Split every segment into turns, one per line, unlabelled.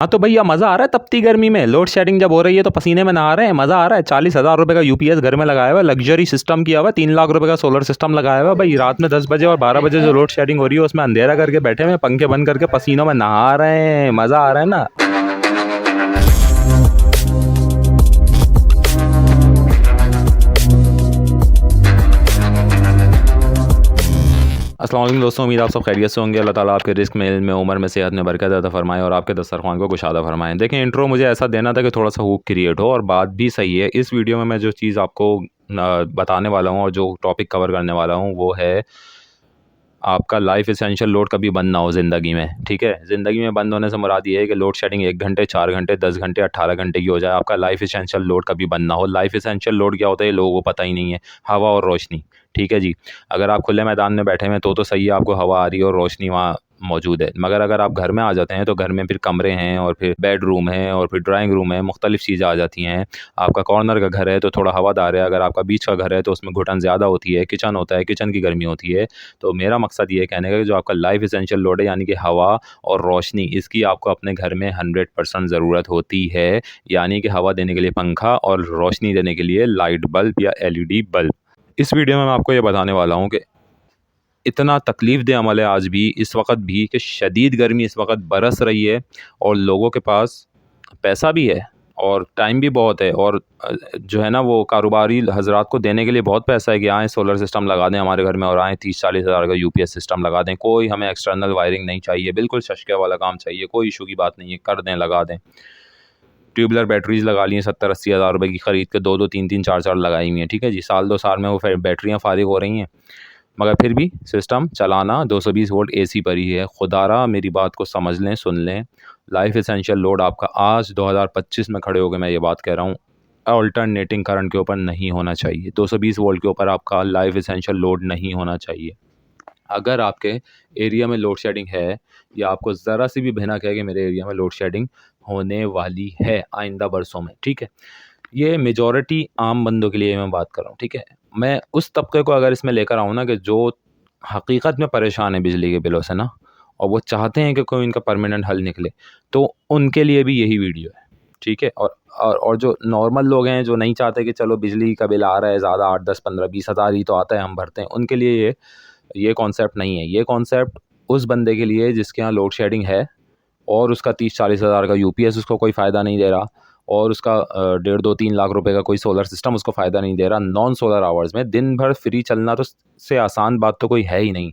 हाँ तो भैया मज़ा आ रहा है तपती गर्मी में, लोड शेडिंग जब हो रही है तो पसीने में नहा रहे हैं, मज़ा आ रहा है। 40,000 रुपये का यूपीएस घर में लगाया हुआ है, लग्जरी सिस्टम किया हुआ है, 3 लाख रुपये का सोलर सिस्टम लगाया हुआ है। भाई रात में 10 बजे और 12 बजे जो लोड शेडिंग हो रही है उसमें अंधेरा करके बैठे हुए हैं, पंखे बंद करके पसीनों में नहा रहे हैं, मज़ा आ रहा है ना। अस्सलाम वालेकुम दोस्तों, उम्मीद आप सब खैरियत से होंगे। अल्लाह ताला आपके रिस्क में, इल्म में, उम्र में, सेहत में बरकत अता फरमाए और आपके दस्तरखान को कुशादा फरमाएं। देखें, इंट्रो मुझे ऐसा देना था कि थोड़ा सा हुक क्रिएट हो और बात भी सही है। इस वीडियो में मैं जो चीज़ आपको बताने वाला हूँ और जो टॉपिक कवर करने वाला हूँ वो है आपका लाइफ इसेंशियल लोड कभी बंद ना हो ज़िंदगी में। ठीक है, ज़िंदगी में बंद होने से मुराद ये है कि लोड शेडिंग 1 घंटे, 4 घंटे, 10 घंटे, 18 घंटे की हो जाए, आपका लाइफ इसेंशियल लोड कभी बंद ना हो। लाइफ इसेंशियल लोड क्या होता है ये लोगों को पता ही नहीं है। हवा और रोशनी। ठीक है जी, अगर आप खुले मैदान में बैठे हुए हैं तो सही है, आपको हवा आ रही है और रोशनी वहाँ मौजूद है। मगर अगर आप घर में आ जाते हैं तो घर में फिर कमरे हैं और फिर बेडरूम है और फिर ड्राइंग रूम है, मुख्तलिफ चीज़ें आ जाती हैं। आपका कॉर्नर का घर है तो थोड़ा हवादार है, अगर आपका बीच का घर है तो उसमें घुटन ज़्यादा होती है, किचन होता है, किचन की गर्मी होती है। तो मेरा मकसद ये कहने का कि जो आपका लाइफ इसेंशियल लोड है यानी कि हवा और रोशनी, इसकी आपको अपने घर में 100% ज़रूरत होती है। यानी कि हवा देने के लिए पंखा और रोशनी देने के लिए लाइट बल्ब या एलईडी बल्ब। इस वीडियो में मैं आपको ये बताने वाला हूँ कि इतना तकलीफ़ दे अमल है आज भी, इस वक्त भी, कि शदीद गर्मी इस वक्त बरस रही है और लोगों के पास पैसा भी है और टाइम भी बहुत है और जो है ना वो कारोबारी हजरात को देने के लिए बहुत पैसा है कि आएँ सोलर सिस्टम लगा दें हमारे घर में और आएँ 30-40 हज़ार का यूपीएस सिस्टम लगा दें। कोई हमें एक्सटर्नल वायरिंग नहीं चाहिए, बिल्कुल शशके वाला काम चाहिए, कोई इशू की बात नहीं है, कर दें, लगा दें। ट्यूबलर बैटरीज लगा ली हैं 70-80 हज़ार रुपये की ख़रीद के, 2-2, 3-3, 4-4 लगाई हुई हैं। ठीक है जी, साल 2 साल में वो बैटरियाँ फारिग हो रही हैं, मगर फिर भी सिस्टम चलाना 220 वोल्ट एसी पर ही है। खुदारा मेरी बात को समझ लें, सुन लें। लाइफ इसेंशियल लोड आपका आज 2025 में खड़े होकर मैं ये बात कह रहा हूँ, अल्टरनेटिंग करंट के ऊपर नहीं होना चाहिए। 220 वोल्ट के ऊपर आपका लाइफ इसेंशियल लोड नहीं होना चाहिए। अगर आपके एरिया में लोड शेडिंग है या आपको ज़रा सी भी भनक है कि मेरे एरिया में लोड शेडिंग होने वाली है आइंदा बरसों में, ठीक है, ये मेजॉरिटी आम बंदों के लिए मैं बात कर रहा हूँ। ठीक है, मैं उस तबके को अगर इसमें लेकर आऊँ ना कि जो हकीकत में परेशान है बिजली के बिलों से ना, और वो चाहते हैं कि कोई इनका परमानेंट हल निकले, तो उनके लिए भी यही वीडियो है। ठीक है, और जो नॉर्मल लोग हैं जो नहीं चाहते कि चलो बिजली का बिल आ रहा है ज़्यादा, 8, 10, 15, 20 हज़ार ही तो आता है, हम भरते हैं, उनके लिए ये कॉन्सेप्ट नहीं है। ये कॉन्सेप्ट उस बंदे के लिए जिसके यहाँ लोड शेडिंग है और उसका 30-40 हज़ार का यूपीएस उसको कोई फ़ायदा नहीं दे रहा और उसका 1.5-2-3 लाख रुपए का कोई सोलर सिस्टम उसको फ़ायदा नहीं दे रहा। नॉन सोलर आवर्स में दिन भर फ्री चलना तो से आसान बात तो कोई है ही नहीं।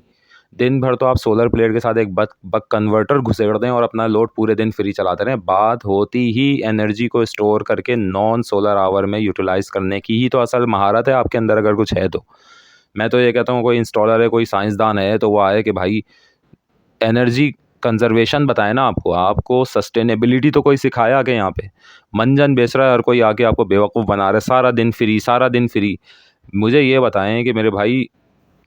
दिन भर तो आप सोलर प्लेट के साथ एक बक कन्वर्टर घुसेड़ दें और अपना लोड पूरे दिन फ्री चलाते रहें। बात होती ही एनर्जी को स्टोर करके नॉन सोलर आवर में यूटिलाइज़ करने की ही तो असल महारत है आपके अंदर, अगर कुछ है तो। मैं तो ये कहता हूँ कोई इंस्टॉलर है, कोई साइंसदान है तो वो आए कि भाई एनर्जी कंजर्वेशन बताए ना आपको सस्टेनेबिलिटी तो कोई सिखाया कि यहाँ पे मंजन बेच रहा है और कोई आके आपको बेवकूफ़ बना रहा है, सारा दिन फ्री, सारा दिन फ्री। मुझे ये बताएं कि मेरे भाई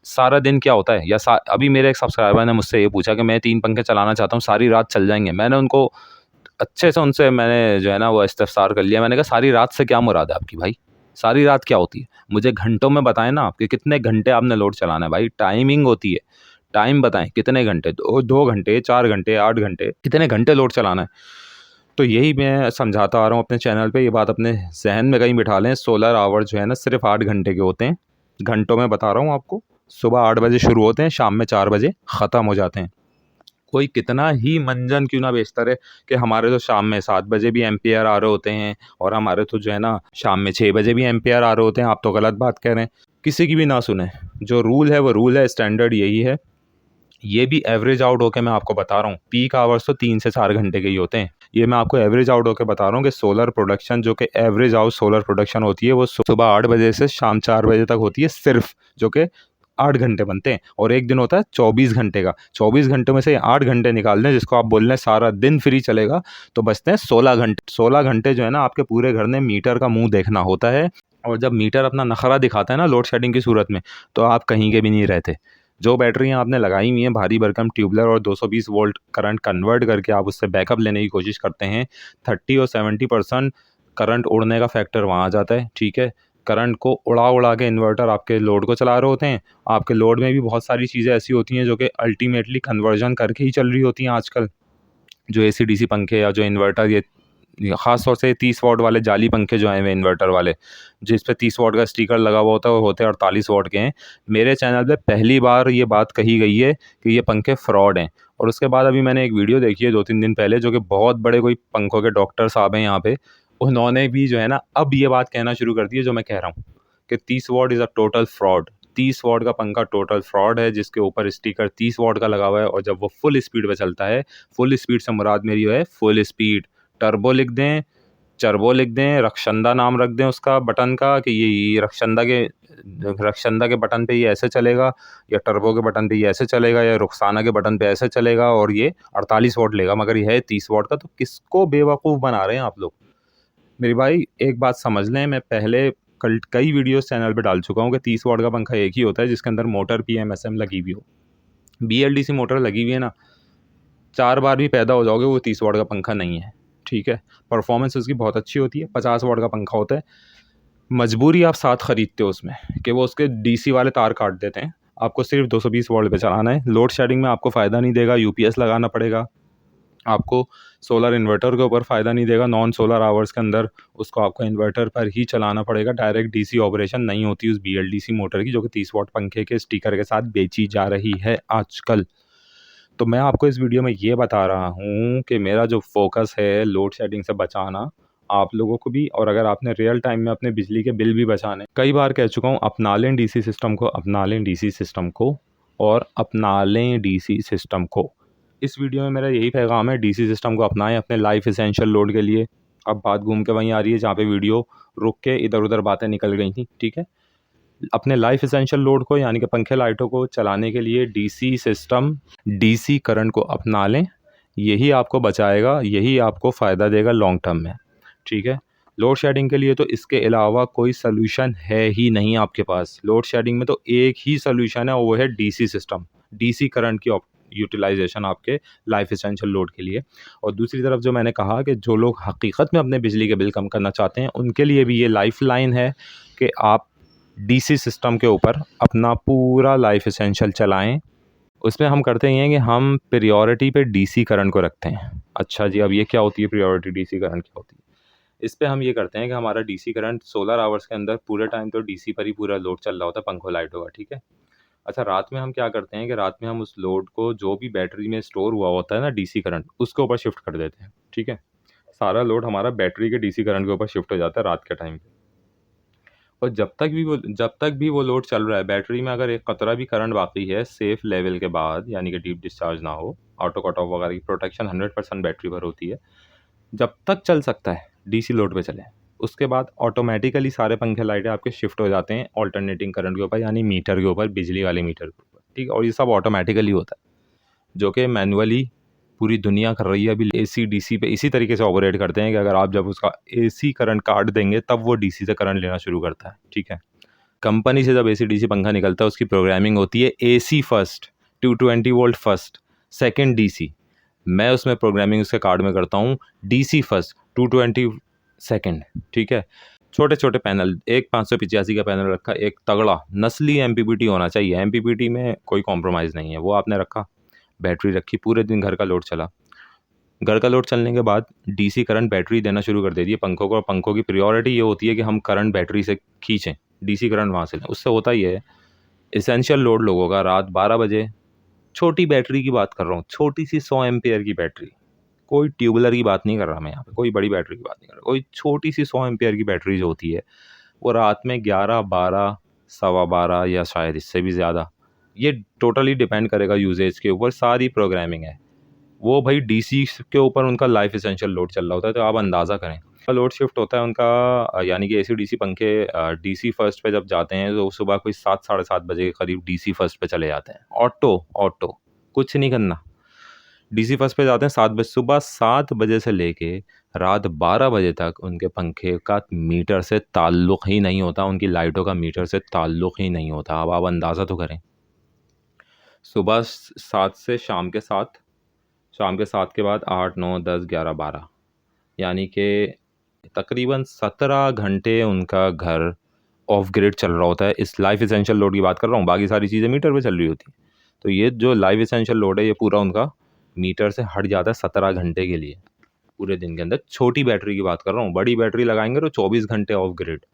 सारा दिन क्या होता है, या अभी मेरे एक सब्सक्राइबर ने मुझसे ये पूछा कि मैं 3 पंखे चलाना चाहता हूँ, सारी रात चल जाएंगे। मैंने उनको अच्छे से उनसे मैंने जो है ना वो इस्तफसार कर लिया। मैंने कहा सारी रात से क्या मुराद है आपकी भाई, सारी रात क्या होती है, मुझे घंटों में बताएं ना आपके कितने घंटे आपने लोड चलाना है। भाई टाइमिंग होती है, टाइम बताएं कितने घंटे, 2 घंटे, 4 घंटे, 8 घंटे, कितने घंटे लोड चलाना है। तो यही मैं समझाता आ रहा हूँ अपने चैनल पे, ये बात अपने जहन में कहीं बिठा लें। सोलर आवर जो है ना सिर्फ 8 घंटे के होते हैं, घंटों में बता रहा हूँ आपको। सुबह 8 बजे शुरू होते हैं, शाम में 4 बजे ख़त्म हो जाते हैं। कोई कितना ही मंजन क्यों ना बेचता रहे कि हमारे तो शाम में 7 बजे भी एम्पियर आ रहे होते हैं और हमारे तो जो है ना शाम में 6 बजे भी एम्पियर आ रहे होते हैं, आप तो गलत बात कह रहे हैं। किसी की भी ना सुने, जो रूल है वो रूल है, स्टैंडर्ड यही है। ये भी एवरेज आउट होकर मैं आपको बता रहा हूँ, पीक आवर्स तो 3 से 4 घंटे के ही होते हैं। ये मैं आपको एवरेज आउट होकर बता रहा हूँ कि सोलर प्रोडक्शन, जो कि एवरेज आउट सोलर प्रोडक्शन होती है, वो सुबह 8 बजे से शाम 4 बजे तक होती है सिर्फ, जो कि 8 घंटे बनते हैं। और एक दिन होता है 24 घंटे का, 24 घंटे में से 8 घंटे निकाल दें, जिसको आप बोल रहे हैं सारा दिन फ्री चलेगा, तो बचते हैं 16 घंटे। 16 घंटे जो है ना आपके पूरे घर ने मीटर का मुंह देखना होता है, और जब मीटर अपना नखरा दिखाता है ना लोड शेडिंग की सूरत में, तो आप कहीं के भी नहीं रहते। जो बैटरियाँ आपने लगाई हुई हैं भारी भरकम ट्यूबलर और 220 वोल्ट करंट कन्वर्ट करके आप उससे बैकअप लेने की कोशिश करते हैं, 30 और 70% करंट उड़ने का फैक्टर वहाँ आ जाता है। ठीक है, करंट को उड़ा के इन्वर्टर आपके लोड को चला रहे होते हैं। आपके लोड में भी बहुत सारी चीज़ें ऐसी होती हैं जो कि अल्टीमेटली कन्वर्जन करके ही चल रही होती हैं आजकल। जो AC/DC पंखे या जो इन्वर्टर, ये ख़ास तौर से 30 वॉट वाले जाली पंखे जो आए हुए इन्वर्टर वाले, जिस पे 30 वॉट का स्टिकर लगा हुआ होता है, वो होते हैं 48 वॉट के हैं। मेरे चैनल पे पहली बार ये बात कही गई है कि ये पंखे फ्रॉड हैं। और उसके बाद अभी मैंने एक वीडियो देखी है 2-3 दिन पहले, जो कि बहुत बड़े कोई पंखों के डॉक्टर साहब हैं यहाँ पे, उन्होंने भी जो है ना अब ये बात कहना शुरू कर दी है जो मैं कह रहा हूँ कि 30 what is a total fraud. 30 what का पंखा टोटल फ्रॉड है, जिसके ऊपर स्टिकर 30 वॉट का लगा हुआ है, और जब वो फुल स्पीड पे चलता है, फुल स्पीड से मुराद मेरी है फुल स्पीड, टर्बो लिख दें, चर्बो लिख दें, रक्षंदा नाम रख दें उसका बटन का, कि ये रक्षंदा के बटन पे ये ऐसे चलेगा, या टर्बो के बटन पे ये ऐसे चलेगा, या रुखसाना के बटन पे ऐसे चलेगा, और ये 48 वॉट लेगा, मगर ये है 30 वॉट का। तो किसको बेवकूफ़ बना रहे हैं आप लोग? मेरे भाई एक बात समझ लें, मैं पहले कई वीडियोस चैनल पे डाल चुका हूँ कि 30 वॉट का पंखा एक ही होता है जिसके अंदर मोटर PMSM लगी हुई हो। BLDC मोटर लगी हुई है ना, 4 बार भी पैदा हो जाओगे, वो 30 वॉट का पंखा नहीं है, ठीक है। परफॉर्मेंस उसकी बहुत अच्छी होती है, 50 वॉट का पंखा होता है। मजबूरी आप साथ ख़रीदते हो उसमें कि वो उसके DC वाले तार काट देते हैं, आपको सिर्फ 220 वॉट पे चलाना है। लोड शेडिंग में आपको फ़ायदा नहीं देगा, UPS लगाना पड़ेगा आपको, सोलर इन्वर्टर के ऊपर फ़ायदा नहीं देगा, नॉन सोलर आवर्स के अंदर उसको आपको इन्वर्टर पर ही चलाना पड़ेगा। डायरेक्ट DC ऑपरेशन नहीं होती उस BLDC मोटर की, जो कि 30 वॉट पंखे के स्टिकर के साथ बेची जा रही है आजकल। तो मैं आपको इस वीडियो में ये बता रहा हूँ कि मेरा जो फोकस है लोड शेडिंग से बचाना आप लोगों को भी, और अगर आपने रियल टाइम में अपने बिजली के बिल भी बचाने, कई बार कह चुका हूँ, अपना लें DC सिस्टम को, अपना लें DC सिस्टम को, और अपना लें DC सिस्टम को। इस वीडियो में मेरा यही पैगाम है, DC सिस्टम को अपनाएं अपने लाइफ एसेंशियल लोड के लिए। अब बात घूम के वहीं आ रही है जहाँ पे वीडियो रुक के इधर उधर बातें निकल गई थी, ठीक है। अपने लाइफ एसेंशियल लोड को यानी कि पंखे लाइटों को चलाने के लिए DC सिस्टम, DC करंट को अपना लें। यही आपको बचाएगा, यही आपको फ़ायदा देगा लॉन्ग टर्म में, ठीक है। लोड शेडिंग के लिए तो इसके अलावा कोई सलूशन है ही नहीं आपके पास। लोड शेडिंग में तो एक ही सलूशन है, वो है DC सिस्टम, DC करंट की यूटिलाइजेशन आपके लाइफ एसेंशियल लोड के लिए। और दूसरी तरफ जो मैंने कहा कि जो लोग हकीकत में अपने बिजली के बिल कम करना चाहते हैं, उनके लिए भी ये लाइफ लाइन है कि आप DC सिस्टम के ऊपर अपना पूरा लाइफ एसेंशियल चलाएं। उसमें हम करते ही हैं कि हम प्रायोरिटी पे DC करंट को रखते हैं। अच्छा जी, अब ये क्या होती है प्रायोरिटी DC करंट क्या होती है? इस पे हम ये करते हैं कि हमारा DC करंट सोलर आवर्स के अंदर पूरे टाइम तो DC पर ही पूरा लोड चल रहा होता है, पंखों लाइटों का, ठीक है। अच्छा, रात में हम क्या करते हैं कि रात में हम उस लोड को जो भी बैटरी में स्टोर हुआ होता है ना DC करंट, उसके ऊपर शिफ्ट कर देते हैं, ठीक है। सारा लोड हमारा बैटरी के DC करंट के ऊपर शिफ्ट हो जाता है रात के टाइम पे। और जब तक भी वो लोड चल रहा है, बैटरी में अगर एक कतरा भी करंट बाकी है सेफ लेवल के बाद, यानी कि डीप डिस्चार्ज ना हो, ऑटो कट ऑफ वगैरह की प्रोटेक्शन 100% बैटरी पर होती है, जब तक चल सकता है DC लोड पे चले। उसके बाद ऑटोमेटिकली सारे पंखे लाइटें आपके शिफ्ट हो जाते हैं ऑल्टरनेटिंग करंट के ऊपर, यानी मीटर के ऊपर, बिजली वाले मीटर के ऊपर, ठीक है। और ये सब ऑटोमेटिकली होता है, जो कि मैनुअली पूरी दुनिया कर रही है अभी। AC DC पे इसी तरीके से ऑपरेट करते हैं कि अगर आप जब उसका AC करंट काट देंगे तब वो DC से करंट लेना शुरू करता है, ठीक है। कंपनी से जब AC DC पंखा निकलता है, उसकी प्रोग्रामिंग होती है AC first, 220 volt first, second DC। मैं उसमें प्रोग्रामिंग उसके कार्ड में करता हूँ DC फर्स्ट, 220 सेकेंड, ठीक है। छोटे छोटे पैनल, एक 585 का पैनल रखा, एक तगड़ा नस्ली MPPT होना चाहिए, MPPT में कोई कॉम्प्रोमाइज़ नहीं है, वो आपने रखा। बैटरी रखी, पूरे दिन घर का लोड चला। घर का लोड चलने के बाद DC करंट बैटरी देना शुरू कर देती है पंखों को, और पंखों की प्रायोरिटी ये होती है कि हम करंट बैटरी से खींचें, DC करंट वहाँ से लें। उससे होता ही है एसेंशियल लोड लोगों का रात 12 बजे, छोटी बैटरी की बात कर रहा हूँ, छोटी सी 100 एम्पेयर की बैटरी, कोई ट्यूबुलर की बात नहीं कर रहा मैं यहाँ पे, कोई बड़ी बैटरी की बात नहीं कर रहा, कोई छोटी सी 100 एम्पेयर की बैटरी जो होती है, वो रात में 11, 12, सवा 12 या शायद इससे भी ज़्यादा, ये टोटली डिपेंड करेगा यूजेज के ऊपर, सारी प्रोग्रामिंग है वो भाई। DC के ऊपर उनका लाइफ एसेंशियल लोड चल रहा होता है, तो आप अंदाज़ा करें लोड शिफ्ट होता है उनका, यानी कि AC DC पंखे DC फर्स्ट पे जब जाते हैं तो सुबह कोई 7, साढ़े 7 बजे के करीब DC फर्स्ट पे चले जाते हैं। ऑटो कुछ नहीं करना, DC फर्स्ट पे जाते हैं 7 बजे, सुबह 7 बजे से लेके रात 12 बजे तक उनके पंखे का मीटर से ताल्लुक़ ही नहीं होता, उनकी लाइटों का मीटर से ताल्लुक़ ही नहीं होता। अब आप अंदाज़ा तो करें, सुबह 7 से शाम के 7, शाम के 7 के बाद 8, 9, 10, 11, 12, यानी कि तकरीबन 17 घंटे उनका घर ऑफ ग्रिड चल रहा होता है। इस लाइफ एसेंशियल लोड की बात कर रहा हूँ, बाकी सारी चीज़ें मीटर पे चल रही होती हैं। तो ये जो लाइफ एसेंशियल लोड है ये पूरा उनका मीटर से हट जाता है 17 घंटे के लिए पूरे दिन के अंदर। छोटी बैटरी की बात कर रहा हूँ, बड़ी बैटरी लगाएंगे तो 24 घंटे ऑफ ग्रिड।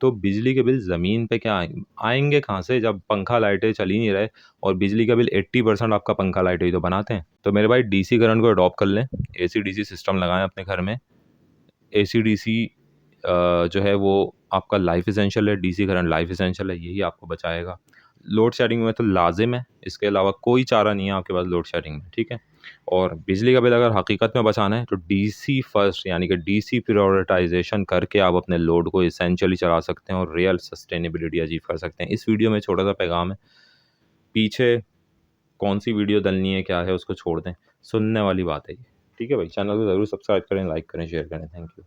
तो बिजली के बिल ज़मीन पे क्या आएंगे कहाँ से, जब पंखा लाइटें चल ही नहीं रहे। और बिजली का बिल 80% आपका पंखा लाइटें ही तो बनाते हैं। तो मेरे भाई डीसी करंट को अडॉप्ट कर लें, एसी डीसी सिस्टम लगाएं अपने घर में। एसी डीसी जो है वो आपका लाइफ इसेंशियल है, डीसी करंट लाइफ इसेंशियल है, यही आपको बचाएगा। लोड शेडिंग में तो लाजिम है, इसके अलावा कोई चारा नहीं है आपके पास लोड शेडिंग में, ठीक है। और बिजली का बिल अगर हकीकत में बचाना है तो डीसी फर्स्ट, यानी कि डीसी प्रायोरिटाइजेशन करके आप अपने लोड को इसेंशियली चला सकते हैं और रियल सस्टेनेबिलिटी अचीव कर सकते हैं। इस वीडियो में छोटा सा पैगाम है, पीछे कौन सी वीडियो डलनी है क्या है उसको छोड़ दें, सुनने वाली बात है ये, ठीक है भाई। चैनल को ज़रूर सब्सक्राइब करें, लाइक करें, शेयर करें। Thank you.